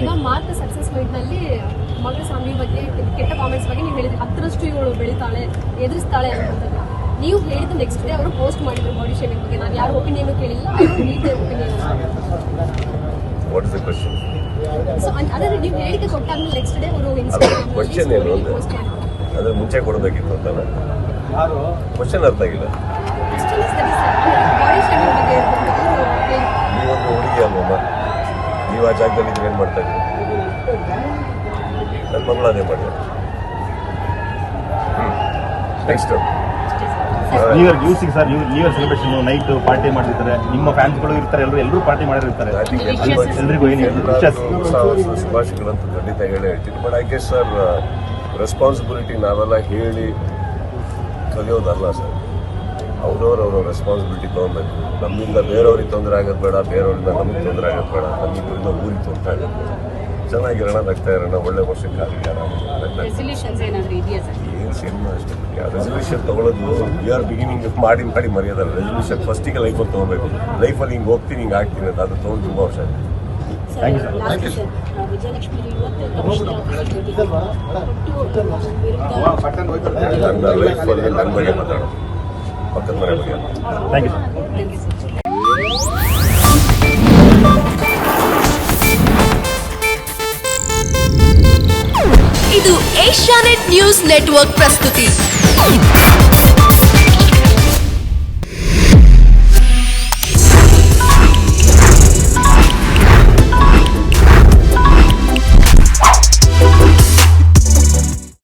ಈಗ mark success meet ನಲ್ಲಿ ಮಗಳಸ್ವಾಮಿ ಬಗ್ಗೆ ಕೆಟ್ಟ ಕಾಮೆಂಟ್ಸ್ ಬಗ್ಗೆ ನೀವು ಹೇಳಿದ್ರಿ 10ರಷ್ಟು ಇವಳು ಬೆಳಿತಾಳೆ ಎದುರಿಸ್ತಾಳೆ ಅನ್ನೋದನ್ನ ನೀವು ಹೇಳಿದ ನೆಕ್ಸ್ಟ್ ಡೇ ಅವರು ಪೋಸ್ಟ್ ಮಾಡಿದ್ರು ಬಾಡಿ ಶೇವಿಂಗ್ ಬಗ್ಗೆ. ನಾನು ಯಾರು ಒಪಿನಿಯನ್ ಕೇಳಿಲ್ಲ, opinion. What is the question? So ಅಂದ್ರೆ ನೀವು ಹೇಳಿಕೆ ಕೊಟ್ಟಾದ್ಮೇಲೆ ನೆಕ್ಸ್ಟ್ ಡೇ ಅವರು ಇನ್ಸ್ಟಾಗ್ರಾಮ್ ಕ್ವೆಶ್ಚನ್ ಏನು ಪೋಸ್ಟ್ ಮಾಡಿದ್ರು. ಅದ್ರ ಮುಂಚೆ ಕೊಡಬೇಕಿತ್ತು ಅಂತಾನೆ ಕ್ವೆಶ್ಚನ್ ಅರ್ಥ ಆಗಿಲ್ಲ. ಬಾಡಿ ಶೇವಿಂಗ್ ಬಗ್ಗೆ ನೀವೊಂದು ಹುಡುಗಿ ಅಲ್ವಮ್ಮ, ನೀವು ಆ ಜಾಗದಲ್ಲಿ ಇದ್ರೆ ಏನು ಮಾಡ್ತಾ ಇದ್ದೀರಿ? ನನ್ನ ಮಗಳು ಅದೇ ಮಾಡಿದೆ. ನೆಕ್ಸ್ಟ್ ನ್ಯೂ ಇಯರ್ ಯೂಸಿಗೆ sir, New Year celebration night party ಮಾಡಿರ್ತಾರೆ, ನಿಮ್ಮ ಫ್ಯಾನ್ಸ್ಗಳು ಇರ್ತಾರೆ, ಎಲ್ಲರೂ ಪಾರ್ಟಿ ಮಾಡಿರ್ತಾರೆ. ಎಲ್ರಿಗೂ ಏನು ಶುಭಾಶಯಗಳಂತ ಖಂಡಿತ ಹೇಳೇ ಹೇಳ್ತೀನಿ. But I guess sir responsibility ನಾವೆಲ್ಲ ಹೇಳಿ ಕಲಿಯೋದಲ್ಲ ಸರ್. ಅವ್ರವ್ರ ರೆಸ್ಪಾನ್ಸಿಬಿಲಿಟಿ ತೊಗೊಬೇಕು. ನಮ್ಮಿಂದ ಬೇರೆಯವ್ರಿಗೆ ತೊಂದರೆ ಆಗೋದು ಬೇಡ, ಬೇರೆಯವ್ರಿಂದ ನಮಗೆ ತೊಂದರೆ ಆಗೋದು ಬೇಡ, ನಮ್ಮಿಬ್ಬರಿಂದ ಊರಿಗೆ ತೊಂದರೆ ಆಗೋದು ಬೇಡ. ಚೆನ್ನಾಗಿರೋಣ, ನಗ್ತಾ ಇರೋಣ, ಒಳ್ಳೆ ವರ್ಷಕ್ಕಾಗಿ ಏನು ಸಿನಿಮಾ ಅಷ್ಟೇ. ರೆಸಲ್ಯೂಷನ್ ತೊಗೊಳೋದು ಇಯರ್ ಬಿಗಿನಿಂಗ್ ಮಾಡಿ ಮರೆಯೋದಲ್ಲ. ರೆಸಲ್ಯೂಷನ್ ಫಸ್ಟಿಗೆ ಲೈಫಲ್ಲಿ ತೊಗೋಬೇಕು. ಲೈಫಲ್ಲಿ ಹಿಂಗೆ ಹೋಗ್ತೀನಿ, ಹಿಂಗೆ ಆಗ್ತೀನಿ ಅಂತ ಅದು ತೊಗೊಂಡು ತುಂಬ ವರ್ಷ ಆಗಿದೆ. ನನ್ನ ಲೈಫಲ್ಲಿ ನನ್ನ ಬಗ್ಗೆ ಮಾತಾಡೋದು, ಪಕ್ಕದ ಮನೆ ಬಗ್ಗೆ. Thank you sir. ಇದು ಏಷ್ಯಾನೆಟ್ ನ್ಯೂಸ್ ನೆಟ್ವರ್ಕ್ ಪ್ರಸ್ತುತಿ.